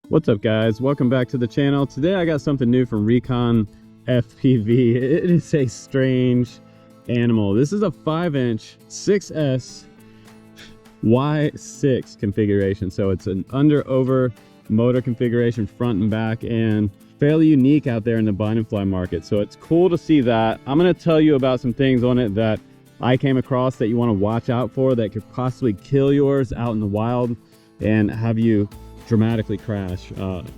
What's up, guys? Welcome back to the channel. Today I got something new from Rekon Fpv. It is a strange animal. This is a 5-inch 6S Y6 configuration. So it's an under-over motor configuration, front and back, and fairly unique out there in the bind and fly market. So it's cool to see that. I'm going to tell you about some things on it that I came across that you want to watch out for that could possibly kill yours out in the wild and have you dramatically crash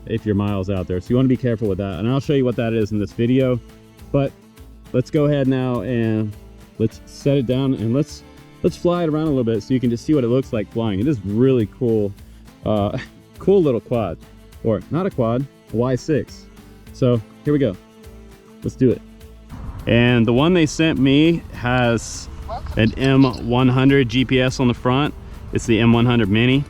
if you're miles out there. So you want to be careful with that, and I'll show you what that is in this video. But let's go ahead now and let's set it down and let's fly it around a little bit so you can just see what it looks like flying. It is really cool. Cool little quad, or not a quad, a Y6. So here we go, let's do it. And the one they sent me has an M100 GPS on the front. It's the M100 Mini.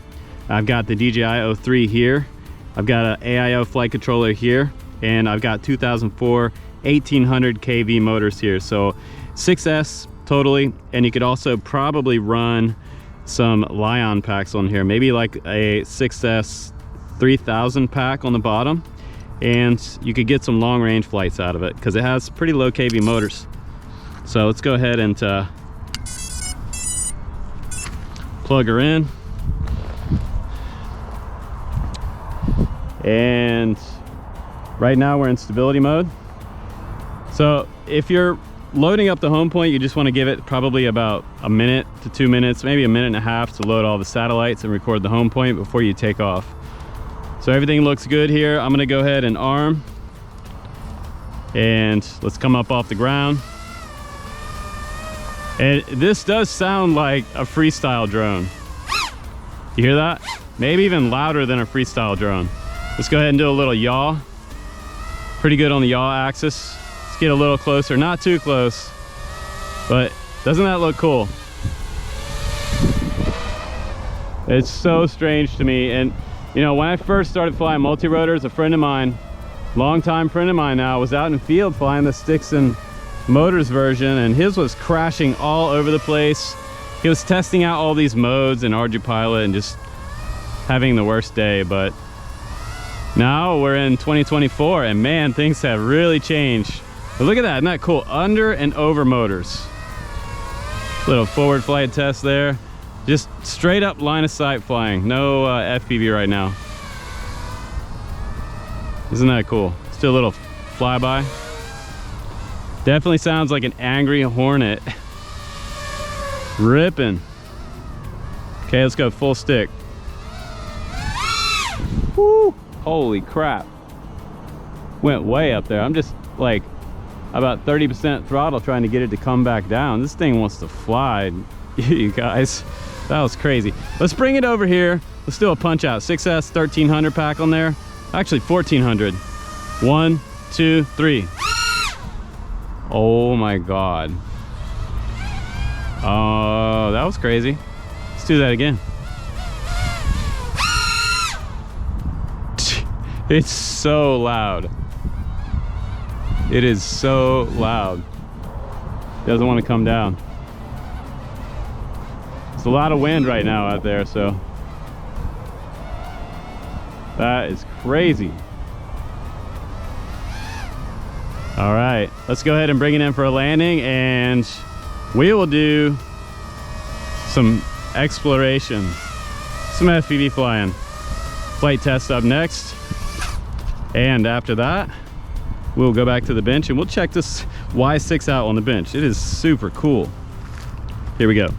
I've got the DJI 03 here. I've got an AIO flight controller here, and I've got 2004 1800 kV motors here. So 6S totally, and you could also probably run some Lion packs on here, maybe like a 6S 3000 pack on the bottom, and you could get some long range flights out of it because it has pretty low kV motors. So let's go ahead and plug her in. And right now we're in stability mode. So if you're loading up the home point, you just want to give it probably about a minute to 2 minutes, maybe a minute and a half to load all the satellites and record the home point before you take off. So everything looks good here. I'm going to go ahead and arm, and let's come up off the ground. And this does sound like a freestyle drone. You hear that? Maybe even louder than a freestyle drone. Let's go ahead and do a little yaw. Pretty good on the yaw axis. Let's get a little closer, not too close, but doesn't that look cool? It's so strange to me. And you know, when I first started flying multi-rotors, a friend of mine, longtime friend of mine now, was out in the field flying the Sticks and Motors version, and his was crashing all over the place. He was testing out all these modes in ArduPilot and just having the worst day. But now we're in 2024, and man, things have really changed. But look at that, isn't that cool? Under and over motors. Little forward flight test there. Just straight up line of sight flying. No FPV right now. Isn't that cool? Let's do a little flyby. Definitely sounds like an angry hornet. Ripping. Okay, let's go full stick. Woo! Holy crap. Went way up there. I'm just like about 30% throttle trying to get it to come back down. This thing wants to fly, you guys. That was crazy. Let's bring it over here. Let's do a punch out. 6S 1300 pack on there. Actually 1400. 1, 2, 3. Oh my God. Oh, that was crazy. Let's do that again. It's so loud. It is so loud. Doesn't want to come down. It's a lot of wind right now out there, so that is crazy. All right, let's go ahead and bring it in for a landing, and we will do some exploration, some FPV flying. Flight test up next. And after that, we'll go back to the bench and we'll check this Y6 out on the bench. It is super cool. Here we go.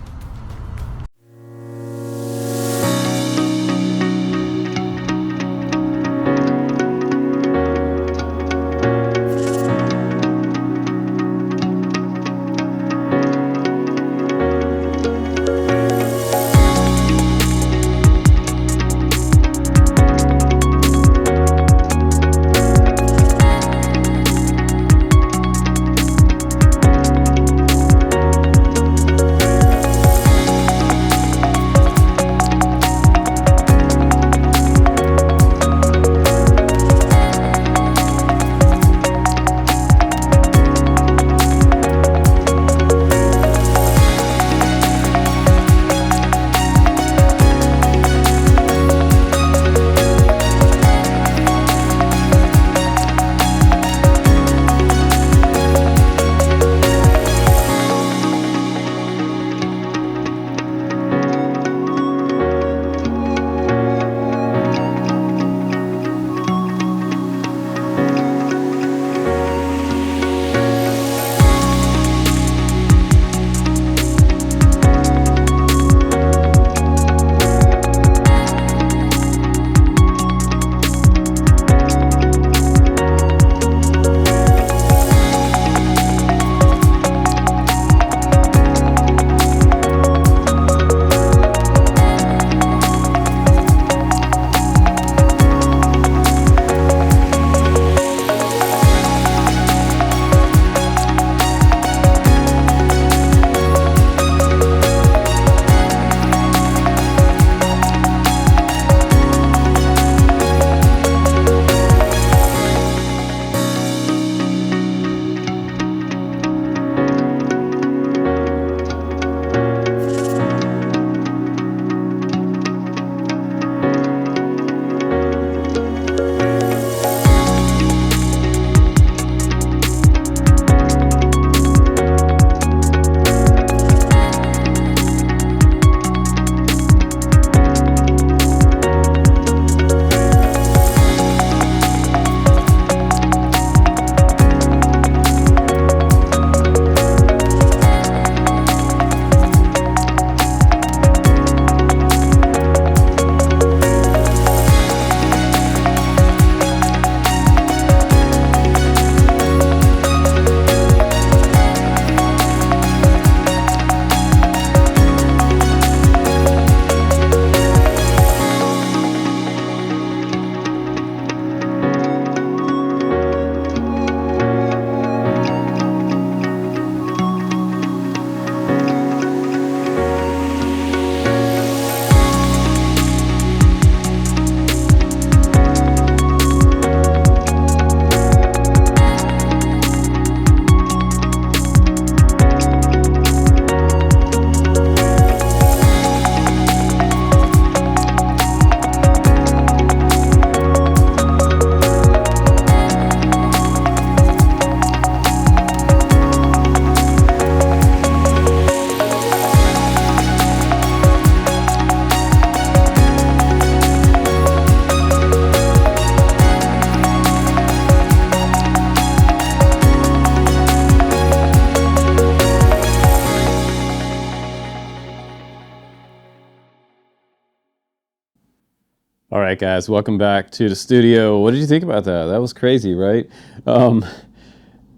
right, guys, welcome back to the studio. What did you think about that? That was crazy, right?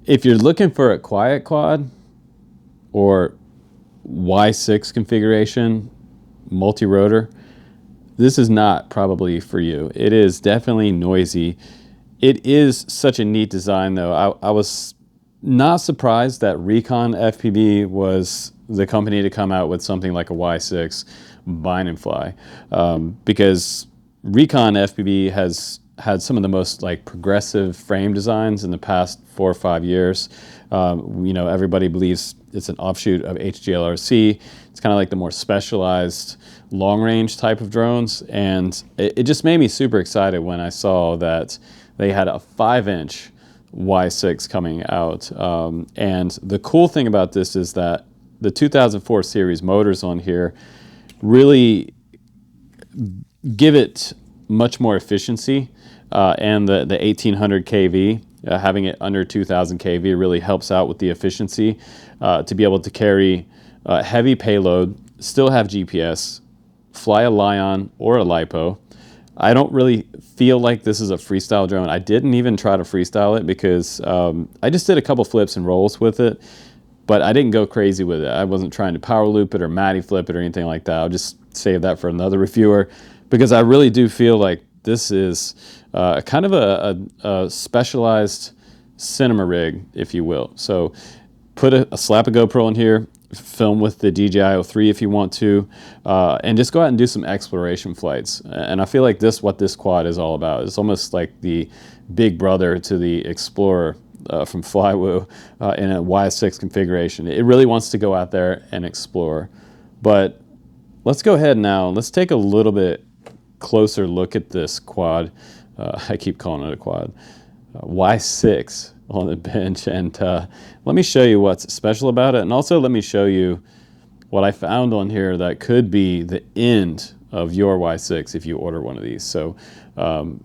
If you're looking for a quiet quad or Y6 configuration, multi-rotor, this is not probably for you. It is definitely noisy. It is such a neat design, though. I was not surprised that Rekon Fpv was the company to come out with something like a Y6 bind and fly, because Rekon Fpv has had some of the most like progressive frame designs in the past 4 or 5 years. You know, everybody believes it's an offshoot of HGLRC. It's kind of like the more specialized long range type of drones, and it just made me super excited when I saw that they had a 5-inch Y6 coming out. And the cool thing about this is that the 2004 series motors on here really give it much more efficiency, and the 1800 kV, having it under 2000 kV really helps out with the efficiency, to be able to carry heavy payload, still have GPS, fly a Lion or a LiPo. I don't really feel like this is a freestyle drone. I didn't even try to freestyle it because I just did a couple flips and rolls with it, but I didn't go crazy with it. I wasn't trying to power loop it or Matty flip it or anything like that. I'll just save that for another reviewer, because I really do feel like this is kind of a specialized cinema rig, if you will. So slap a GoPro in here, film with the DJI-03 if you want to, and just go out and do some exploration flights. And I feel like what this quad is all about. It's almost like the big brother to the Explorer from Flywoo in a Y6 configuration. It really wants to go out there and explore. But let's go ahead now. Let's take a little bit closer look at this quad. I keep calling it a quad. Y6 on the bench, and let me show you what's special about it, and also let me show you what I found on here that could be the end of your Y6 if you order one of these. So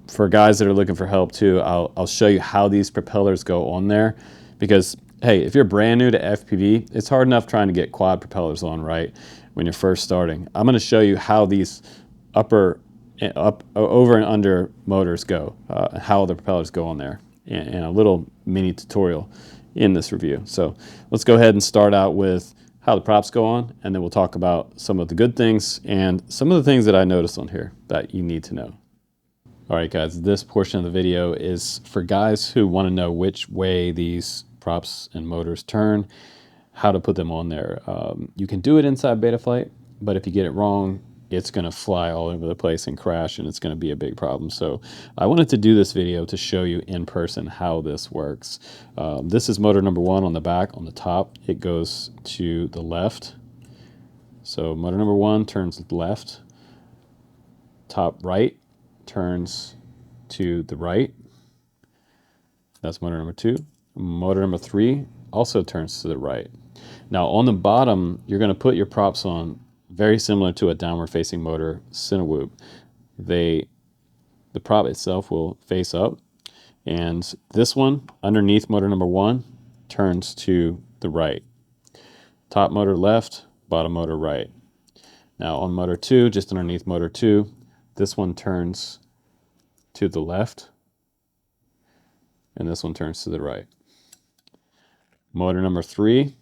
for guys that are looking for help too, I'll show you how these propellers go on there, because hey, if you're brand new to FPV, it's hard enough trying to get quad propellers on right when you're first starting. I'm going to show you how these over and under motors go, how the propellers go on there, in a little mini tutorial in this review. So let's go ahead and start out with how the props go on, and then we'll talk about some of the good things and some of the things that I noticed on here that you need to know. All right, guys, this portion of the video is for guys who want to know which way these props and motors turn, how to put them on there. You can do it inside Betaflight, but if you get it wrong, it's going to fly all over the place and crash, and it's going to be a big problem. So I wanted to do this video to show you in person how this works. This is motor number 1 on the back. On the top, it goes to the left. So motor number 1 turns left. Top right turns to the right. That's motor number 2. Motor number 3 also turns to the right. Now on the bottom, you're going to put your props on very similar to a downward facing motor Cinewhoop. The prop itself will face up, and this one underneath motor number 1 turns to the right. Top motor left, bottom motor right. Now on motor 2, just underneath motor 2, this one turns to the left, and this one turns to the right. Motor number 3,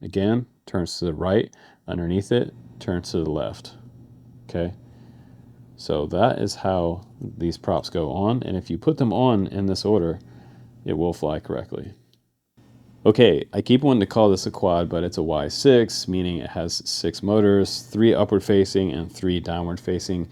again, turns to the right. Underneath it, turns to the left. Okay, so that is how these props go on, and if you put them on in this order, it will fly correctly. Okay, I keep wanting to call this a quad, but it's a Y6, meaning it has 6 motors, 3 upward facing and 3 downward facing.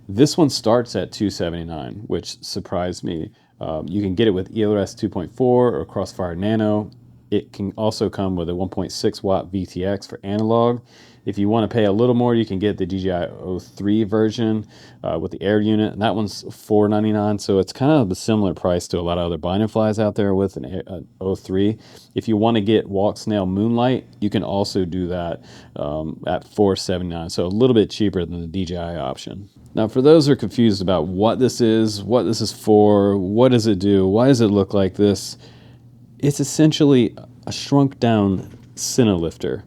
This one starts at $279, which surprised me. You can get it with ELRS 2.4 or Crossfire Nano. It can also come with a 1.6 watt VTX for analog. If you want to pay a little more, you can get the DJI-03 version with the air unit, and that one's $499. So it's kind of a similar price to a lot of other bind and flies out there with an 03. If you want to get Walk Snail Moonlight, you can also do that at $479. So a little bit cheaper than the DJI option. Now, for those who are confused about what this is for, what does it do, why does it look like this? It's essentially a shrunk down Cinelifter,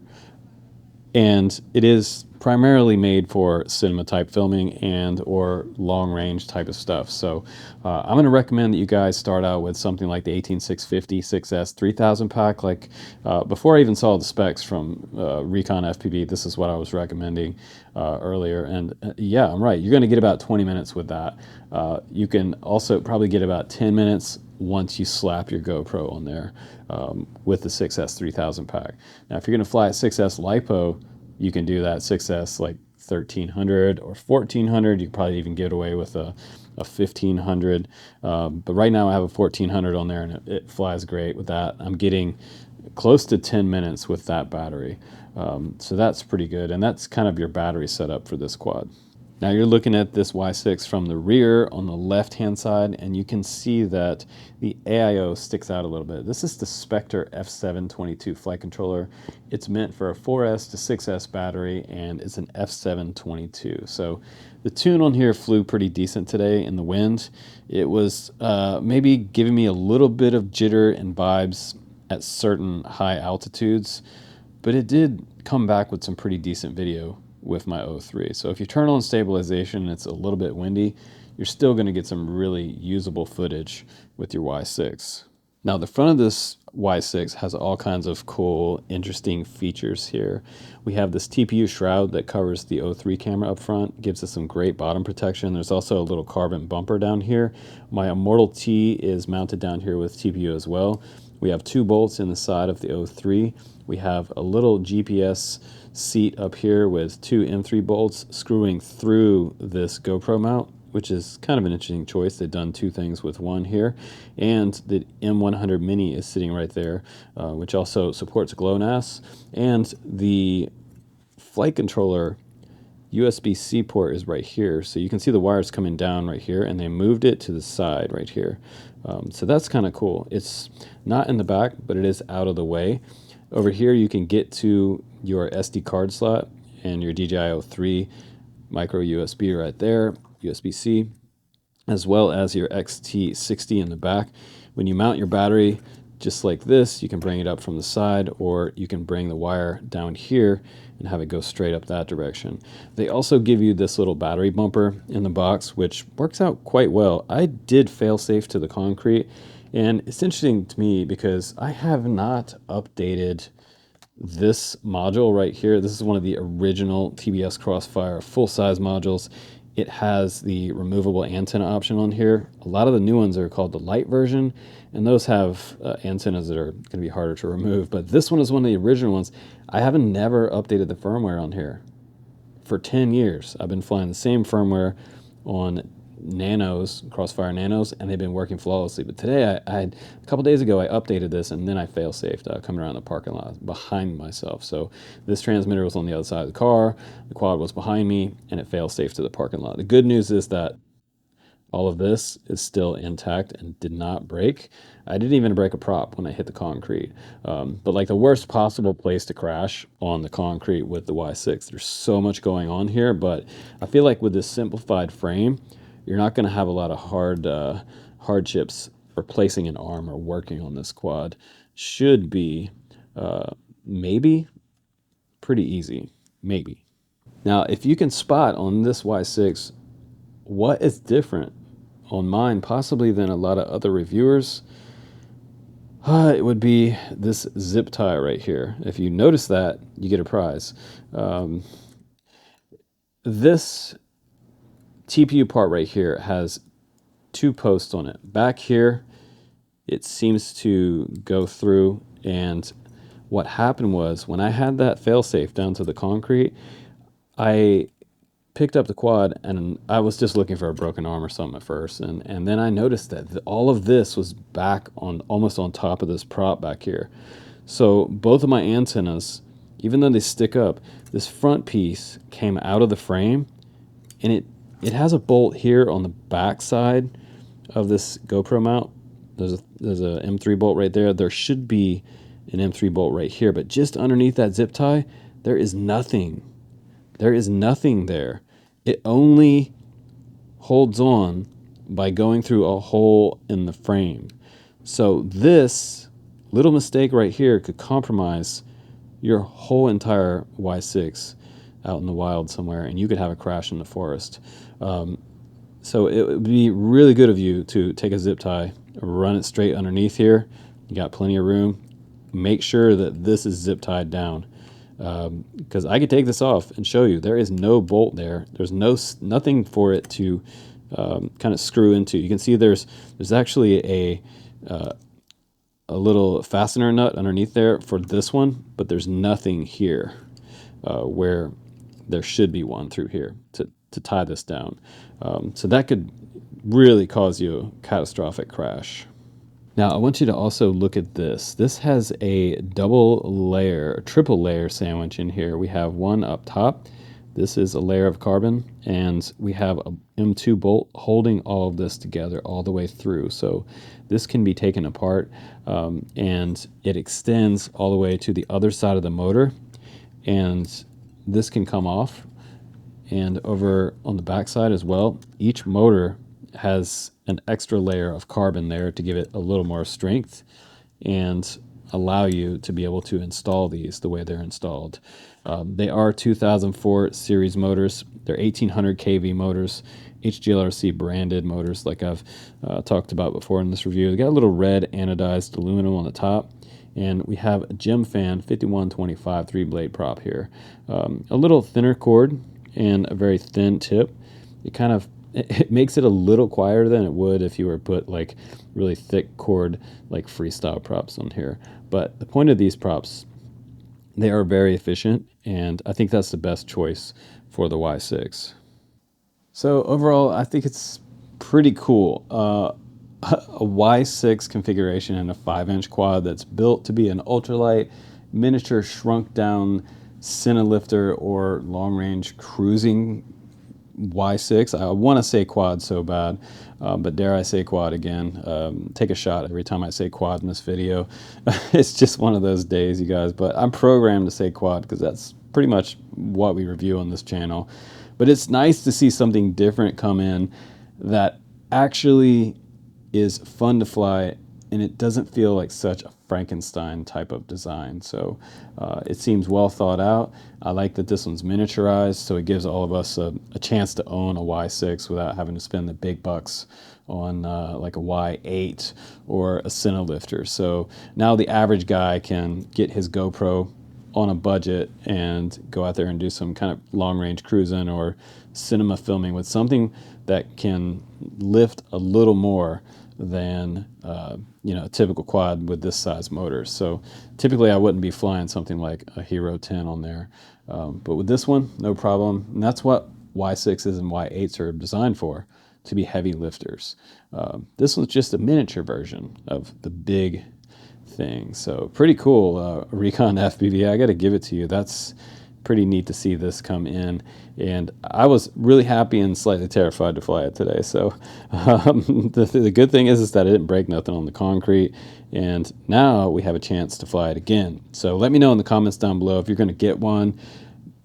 and it is primarily made for cinema type filming and or long range type of stuff. So I'm going to recommend that you guys start out with something like the 18650 6S 3000 pack. Like before I even saw the specs from Rekon Fpv, this is what I was recommending earlier. And yeah, I'm right. You're going to get about 20 minutes with that. You can also probably get about 10 minutes once you slap your GoPro on there with the 6S 3000 pack. Now, if you're going to fly a 6S LiPo, you can do that 6S like 1300 or 1400. You can probably even get away with a 1500. But right now I have a 1400 on there, and it flies great with that. I'm getting close to 10 minutes with that battery. So that's pretty good. And that's kind of your battery setup for this quad. Now you're looking at this Y6 from the rear on the left-hand side, and you can see that the AIO sticks out a little bit. This is the Spectre F722 flight controller. It's meant for a 4S to 6S battery, and it's an F722. So the tune on here flew pretty decent today in the wind. It was maybe giving me a little bit of jitter and vibes at certain high altitudes, but it did come back with some pretty decent video with my O3. So if you turn on stabilization and it's a little bit windy, you're still going to get some really usable footage with your Y6. Now the front of this Y6 has all kinds of cool, interesting features here. We have this TPU shroud that covers the O3 camera up front, gives us some great bottom protection. There's also a little carbon bumper down here. My Immortal T is mounted down here with TPU as well. We have 2 bolts in the side of the O3. We have a little GPS seat up here with 2 M3 bolts screwing through this GoPro mount, which is kind of an interesting choice. They've done 2 things with one here. And the M100 Mini is sitting right there, which also supports GLONASS. And the flight controller USB-C port is right here. So you can see the wires coming down right here, and they moved it to the side right here. So that's kind of cool. It's not in the back, but it is out of the way. Over here you can get to your SD card slot and your DJI 3 micro USB right there, USB-C, as well as your XT60 in the back. When you mount your battery just like this, you can bring it up from the side, or you can bring the wire down here and have it go straight up that direction. They also give you this little battery bumper in the box, which works out quite well. I did fail safe to the concrete, and it's interesting to me because I have not updated this module right here. This is one of the original TBS Crossfire full-size modules. It has the removable antenna option on here. A lot of the new ones are called the light version, and those have antennas that are going to be harder to remove. But this one is one of the original ones. I haven't never updated the firmware on here. For 10 years, I've been flying the same firmware on Nanos, Crossfire Nanos, and they've been working flawlessly. But today, a couple days ago, I updated this, and then I fail-safed coming around the parking lot behind myself. So this transmitter was on the other side of the car, the quad was behind me, and it fail-safed to the parking lot. The good news is that all of this is still intact and did not break. I didn't even break a prop when I hit the concrete. But like the worst possible place to crash on the concrete with the Y6. There's so much going on here, but I feel like with this simplified frame, you're not going to have a lot of hardships replacing an arm or working on this quad. Should be maybe pretty easy, maybe. Now, if you can spot on this Y6 what is different on mine possibly than a lot of other reviewers, it would be this zip tie right here. If you notice that, you get a prize. This TPU part right here has 2 posts on it. Back here, it seems to go through, and what happened was when I had that failsafe down to the concrete, I picked up the quad and I was just looking for a broken arm or something at first, and then I noticed that all of this was back on almost on top of this prop back here. So both of my antennas, even though they stick up, this front piece came out of the frame, and it has a bolt here on the back side of this GoPro mount. There's a M3 bolt right there. There should be an M3 bolt right here, but just underneath that zip tie, there is nothing. There is nothing there. It only holds on by going through a hole in the frame. So this little mistake right here could compromise your whole entire Y6 out in the wild somewhere, and you could have a crash in the forest. So it would be really good of you to take a zip tie, run it straight underneath here. You got plenty of room. Make sure that this is zip tied down, because I could take this off and show you there is no bolt there. There's nothing for it to kind of screw into. You can see there's actually a little fastener nut underneath there for this one, but there's nothing here where there should be one through here to tie this down. So that could really cause you a catastrophic crash. Now I want you to also look at this. This has a triple layer sandwich in here. We have one up top. This is a layer of carbon, and we have a M2 bolt holding all of this together all the way through. So this can be taken apart, and it extends all the way to the other side of the motor, and this can come off. And over on the back side as well, each motor has an extra layer of carbon there to give it a little more strength and allow you to be able to install these the way they're installed. They are 2004 series motors. They're 1800 kV motors, HGLRC branded motors like I've talked about before in this review. They got a little red anodized aluminum on the top, and we have a Gem Fan 5125 3-blade prop here. A little thinner cord and a very thin tip. It makes it a little quieter than it would if you were put like really thick cord like freestyle props on here. But the point of these props, they are very efficient, and I think that's the best choice for the Y6. So overall, I think it's pretty cool. A Y6 configuration in a 5-inch quad that's built to be an ultralight, miniature, shrunk down Cinelifter or long range cruising Y6. I want to say quad so bad, but dare I say quad again. Take a shot every time I say quad in this video. It's just one of those days, you guys, but I'm programmed to say quad because that's pretty much what we review on this channel. But it's nice to see something different come in that actually is fun to fly, and it doesn't feel like such a Frankenstein type of design. So it seems well thought out. I like that this one's miniaturized, so it gives all of us a chance to own a Y6 without having to spend the big bucks on like a Y8 or a Cinelifter. So now the average guy can get his GoPro on a budget and go out there and do some kind of long range cruising or cinema filming with something that can lift a little more than a typical quad with this size motor. So typically I wouldn't be flying something like a Hero 10 on there, but with this one, no problem. And that's what Y6s and Y8s are designed for, to be heavy lifters. This one's just a miniature version of the big thing. So pretty cool. Rekon Fpv, I got to give it to you. That's pretty neat to see this come in, and I was really happy and slightly terrified to fly it today. So the good thing is that it didn't break nothing on the concrete, and now we have a chance to fly it again. So let me know in the comments down below if you're going to get one.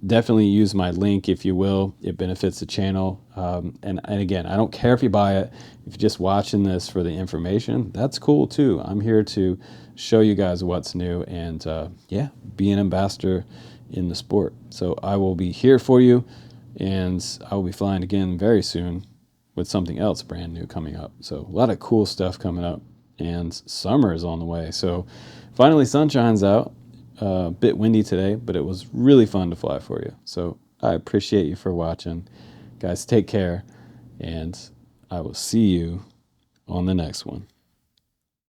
Definitely use my link if you will. It benefits the channel. And again, I don't care if you buy it. If you're just watching this for the information, that's cool too. I'm here to show you guys what's new and yeah, be an ambassador in the sport. So I will be here for you, and I will be flying again very soon with something else brand new coming up. So a lot of cool stuff coming up, and summer is on the way. So finally sunshine's out. A bit windy today, but it was really fun to fly for you. So I appreciate you for watching. Guys, take care, and I will see you on the next one.